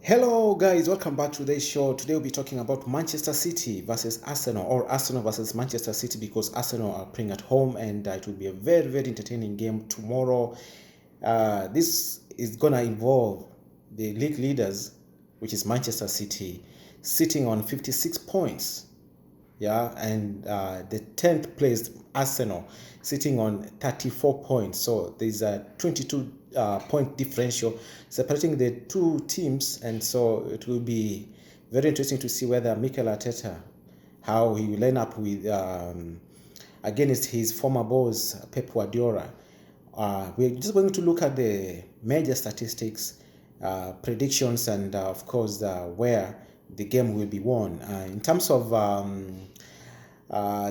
Hello guys, welcome back to today's show. Today we'll be talking about Manchester City versus Arsenal, or Arsenal versus Manchester City, because Arsenal are playing at home, and it will be a very entertaining game tomorrow. This is gonna involve the league leaders, which is Manchester City, sitting on 56 points. And the 10th place Arsenal sitting on 34 points. So there's a 22 point differential separating the two teams, and so it will be very interesting to see whether Mikel Arteta, how he will line up with against his former boss Pep Guardiola. We're just going to look at the major statistics, predictions, and of course where the game will be won. In terms of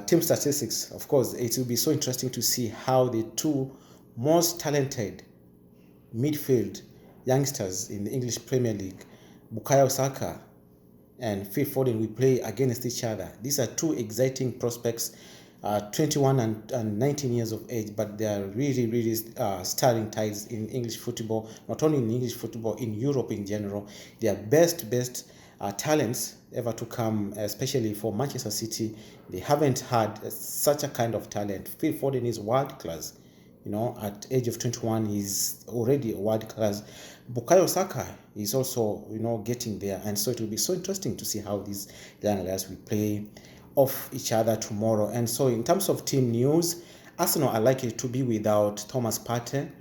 team statistics, of course, it will be so interesting to see how the two most talented midfield youngsters in the English Premier League, Bukayo Saka and Phil Foden, will play against each other. These are two exciting prospects, 21 and 19 years of age, but they are really starring tides in English football, not only in English football, in Europe in general. They are best talents ever to come, especially for Manchester City. They haven't had such a kind of talent. Phil Foden is world class. At age of 21, he's already a world class. Bukayo Saka is also, getting there, and so it will be so interesting to see how these young guys will play off each other tomorrow. And so, in terms of team news, Arsenal are likely to be without Thomas Partey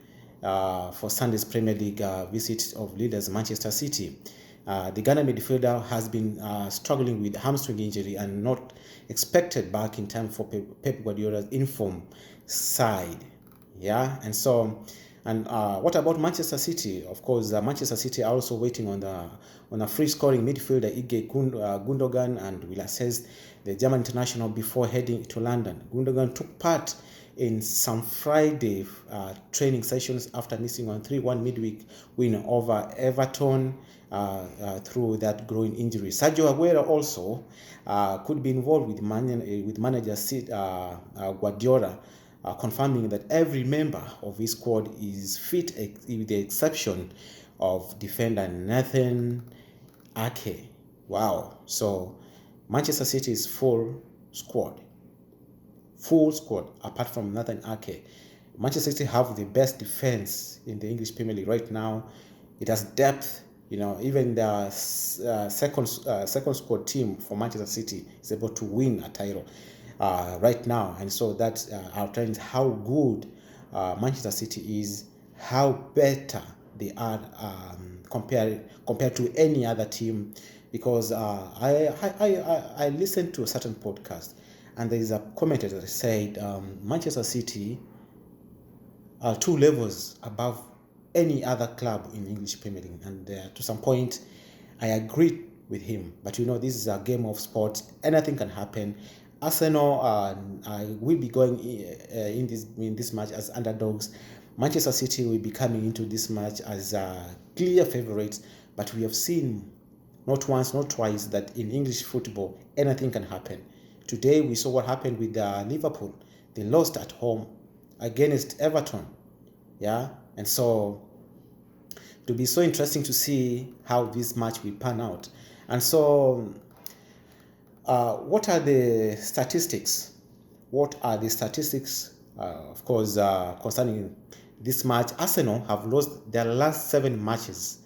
for Sunday's Premier League visit of leaders Manchester City. The Ghana midfielder has been struggling with hamstring injury and not expected back in time for Pep Guardiola's informed side. And so, what about Manchester City? Of course, Manchester City are also waiting on a free scoring midfielder Ilkay Gundogan, and will assess the German international before heading to London. Gundogan took part in some Friday training sessions after missing on 3-1 midweek win over Everton through that growing injury. Sergio Aguero also could be involved with manager Guardiola, confirming that every member of his squad is fit, with the exception of defender Nathan Ake. Wow. So Manchester City is full squad apart from Nathan Ake. Manchester City have the best defense in the English Premier League right now. It has depth. Even the second squad team for Manchester City is able to win a title right now, and so that outlines how good Manchester City is, how better they are compared to any other team. Because I listened to a certain podcast, and there is a commentator that said Manchester City are 2 levels above any other club in English Premier League, and to some point I agree with him. But this is a game of sport; anything can happen. Arsenal will be going in this match as underdogs. Manchester City will be coming into this match as clear favorites. But we have seen not once, not twice, that in English football anything can happen. Today we saw what happened with Liverpool. They lost at home against Everton. And so it will be so interesting to see how this match will pan out. And so what are the statistics? Of course, concerning this match? Arsenal have lost their last 7 matches,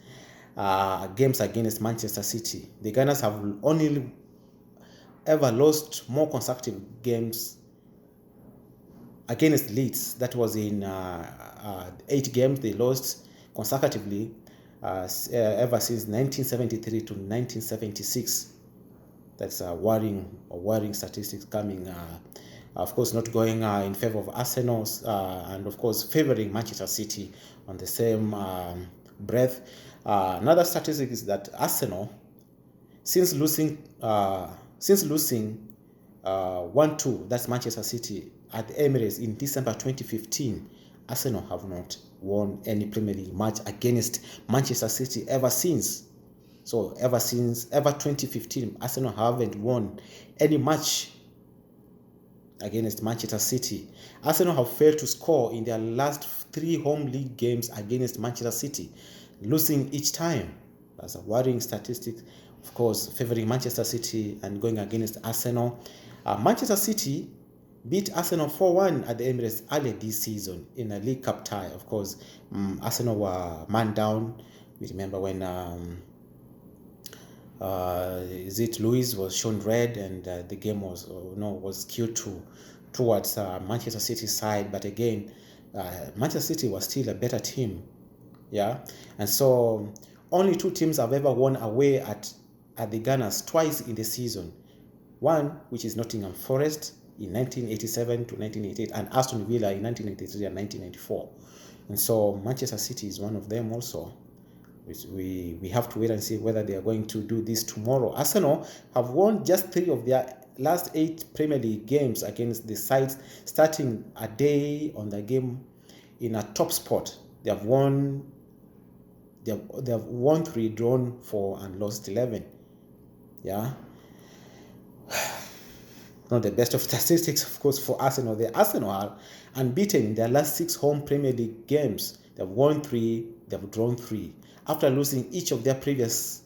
games against Manchester City. The Gunners have only ever lost more consecutive games against Leeds. That was in 8 games they lost consecutively ever since 1973 to 1976. That's worrying statistics coming, of course, not going in favor of Arsenal, and of course favoring Manchester City on the same breath. Another statistic is that Arsenal, since losing 1-2, that's Manchester City at the Emirates in December 2015, Arsenal have not won any Premier League match against Manchester City ever since. So ever 2015, Arsenal haven't won any match against Manchester City. Arsenal have failed to score in their last 3 home league games against Manchester City, losing each time. That's a worrying statistic, of course, favoring Manchester City and going against Arsenal. Manchester City beat Arsenal 4-1 at the Emirates earlier this season in a League Cup tie. Of course, Arsenal were man down. We remember when Luis was shown red and the game was skewed towards Manchester City's side. But again, Manchester City was still a better team. Yeah, and so only two teams have ever won away at the Gunners twice in the season. One, which is Nottingham Forest in 1987 to 1988, and Aston Villa in 1993 and 1994. And so Manchester City is one of them also. We have to wait and see whether they are going to do this tomorrow. Arsenal have won just 3 of their last 8 Premier League games against the sides starting a day on the game in a top spot. They have won 3, drawn 4, and lost 11. Yeah. Not the best of statistics, of course, for Arsenal. Arsenal are unbeaten in their last 6 home Premier League games. They've won 3, they've drawn 3. After losing each of their previous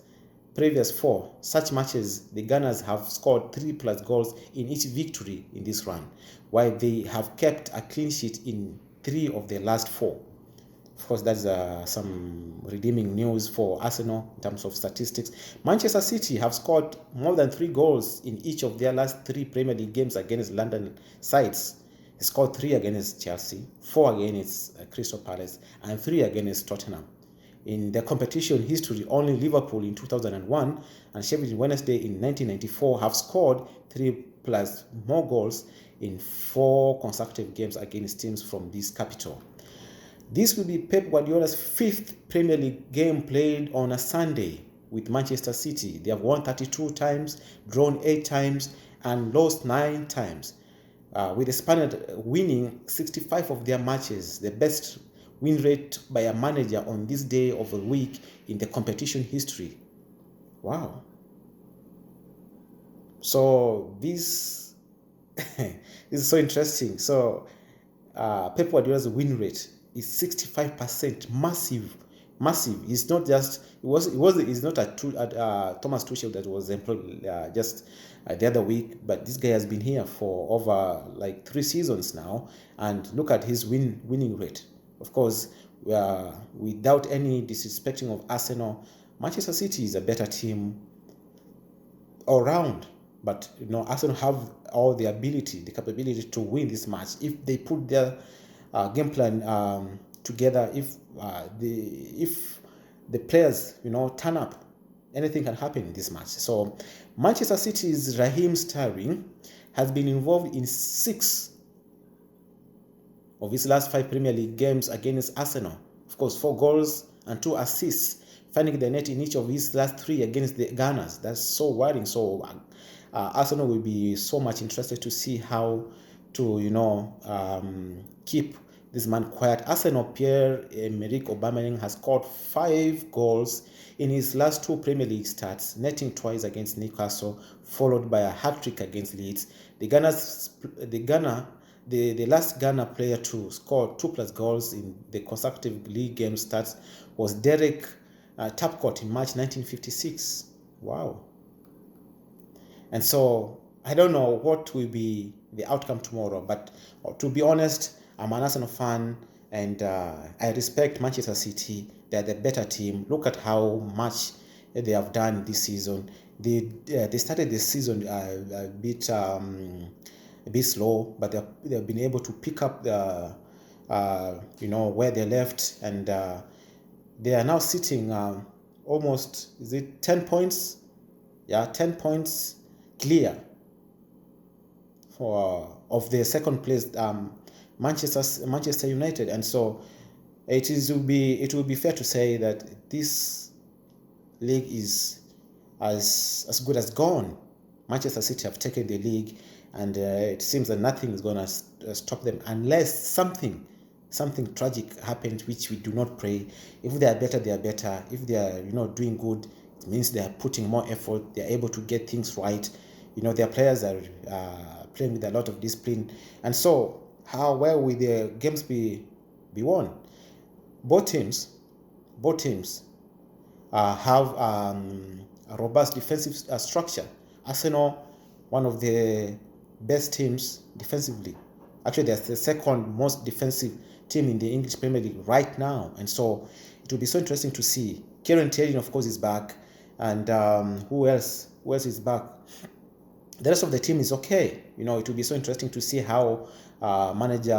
4 such matches, the Gunners have scored 3+ goals in each victory in this run, while they have kept a clean sheet in 3 of their last 4. Of course, that's some redeeming news for Arsenal in terms of statistics. Manchester City have scored more than 3 goals in each of their last 3 Premier League games against London sides. They scored 3 against Chelsea, 4 against Crystal Palace, and 3 against Tottenham. In the competition history, only Liverpool in 2001 and Sheffield Wednesday in 1994 have scored 3+ more goals in 4 consecutive games against teams from this capital. This will be Pep Guardiola's 5th Premier League game played on a Sunday with Manchester City. They have won 32 times, drawn 8 times, and lost 9 times, with the Spaniard winning 65 of their matches, the best win rate by a manager on this day of the week in the competition history. Wow. So this is so interesting. So Pep Guardiola's win rate is 65%, massive. It's not just it's not a Thomas Tuchel that was employed just the other week, but this guy has been here for over 3 seasons now, and look at his winning rate. Of course, without any disrespecting of Arsenal, Manchester City is a better team all round, but Arsenal have all the ability, the capability to win this match if they put their game plan together. If the players turn up, anything can happen in this match. So Manchester City's Raheem Sterling has been involved in 6 of his last 5 Premier League games against Arsenal. Of course, 4 goals and 2 assists, finding the net in each of his last 3 against the Gunners. That's so worrying. So Arsenal will be so much interested to see how to keep this man quiet. Arsenal Pierre-Emerick Aubameyang has scored 5 goals in his last 2 Premier League starts, netting twice against Newcastle, followed by a hat-trick against Leeds. The last Ghana player to score 2+ goals in the consecutive league game starts was Derek Tapcott in March 1956. Wow. And so I don't know what will be the outcome tomorrow, but to be honest, I'm an Arsenal fan, and I respect Manchester City. They're the better team. Look at how much they have done this season. They started the season a bit slow, but they've been able to pick up the where they left, and they are now sitting almost 10 points? Yeah, 10 points clear of the second place Manchester United. And so it will be fair to say that this league is as good as gone. Manchester City have taken the league, and it seems that nothing is going to stop them unless something tragic happens, which we do not pray. If they are better, they are better. If they are doing good, it means they are putting more effort. They are able to get things right. Their players are playing with a lot of discipline, and so where will the games be won? Both teams have a robust defensive structure. Arsenal, one of the best teams defensively. Actually, they're the second most defensive team in the English Premier League right now. And so it will be so interesting to see. Kieran Tierny, of course, is back. And who else? Who else is back? The rest of the team is okay. It will be so interesting to see how manager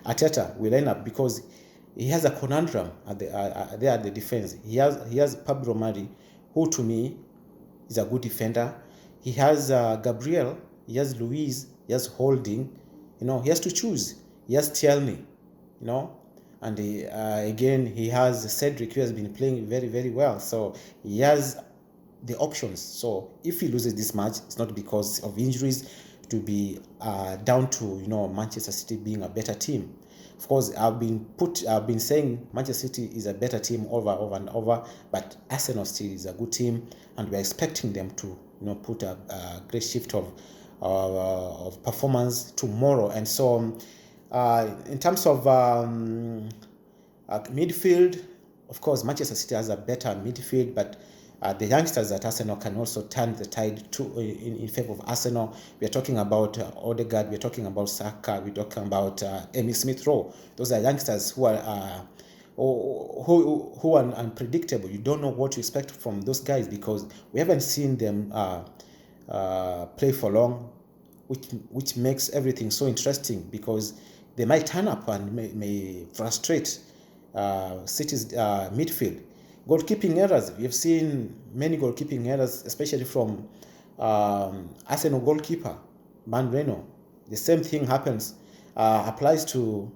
Arteta will end up, because he has a conundrum there at the defense. He has Pablo Mari, who to me is a good defender. He has Gabriel, he has Luis, he has Holding. He has to choose. He has Tierney, and again he has Cedric, who has been playing very, very well. So he has the options. So if he loses this match, it's not because of injuries. To be down to Manchester City being a better team. Of course, I've been saying Manchester City is a better team over and over, but Arsenal still is a good team, and we're expecting them to put a great shift of performance tomorrow. And so in terms of midfield, of course Manchester City has a better midfield, but the youngsters at Arsenal can also turn the tide in favor of Arsenal. We are talking about Odegaard, we are talking about Saka, we're talking about Emil Smith-Rowe. Those are youngsters who are unpredictable. You don't know what to expect from those guys, because we haven't seen them play for long, which makes everything so interesting, because they might turn up and may frustrate City's midfield. Goalkeeping errors. We have seen many goalkeeping errors, especially from Arsenal goalkeeper, Man Reno. The same thing applies to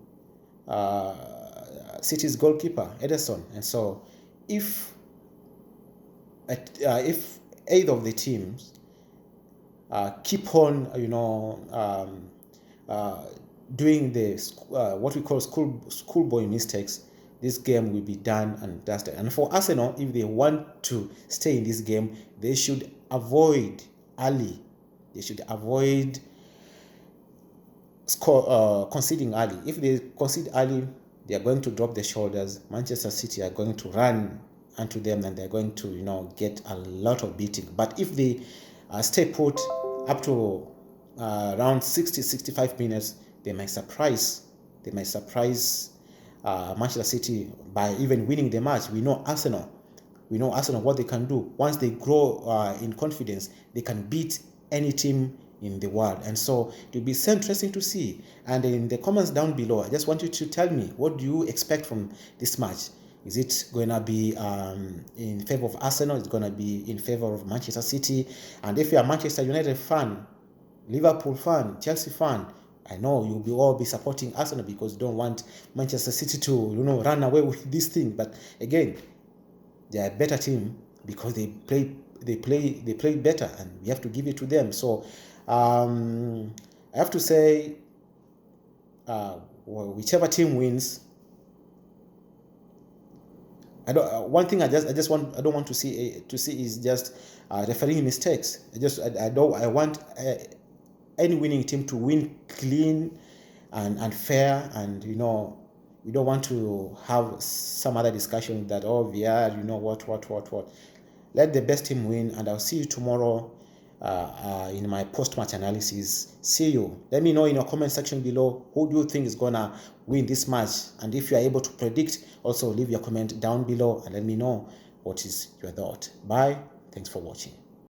City's goalkeeper, Ederson. And so if either of the teams keep on, doing the what we call schoolboy mistakes, this game will be done and dusted. And for Arsenal, if they want to stay in this game, they should avoid early. They should avoid conceding early. If they concede early, they are going to drop their shoulders. Manchester City are going to run onto them, and they're going to get a lot of beating. But if they stay put up to around 60-65 minutes, they might surprise Manchester City by even winning the match. We know Arsenal what they can do. Once they grow in confidence, they can beat any team in the world. And so it will be so interesting to see. And in the comments down below, I just want you to tell me, what do you expect from this match? Is it going to be in favor of Arsenal? Is it going to be in favor of Manchester City? And if you're a Manchester United fan, Liverpool fan, Chelsea fan, I know you'll all be supporting Arsenal because you don't want Manchester City to run away with this thing. But again, they are a better team because they play better, and we have to give it to them. So I have to say, whichever team wins, I don't want to see is just refereeing mistakes. I want any winning team to win clean and fair, and we don't want to have some other discussion that VR, what. Let the best team win, and I'll see you tomorrow in my post-match analysis. See you. Let me know in your comment section below, who do you think is gonna win this match, and if you are able to predict, also leave your comment down below and let me know what is your thought. Bye. Thanks for watching.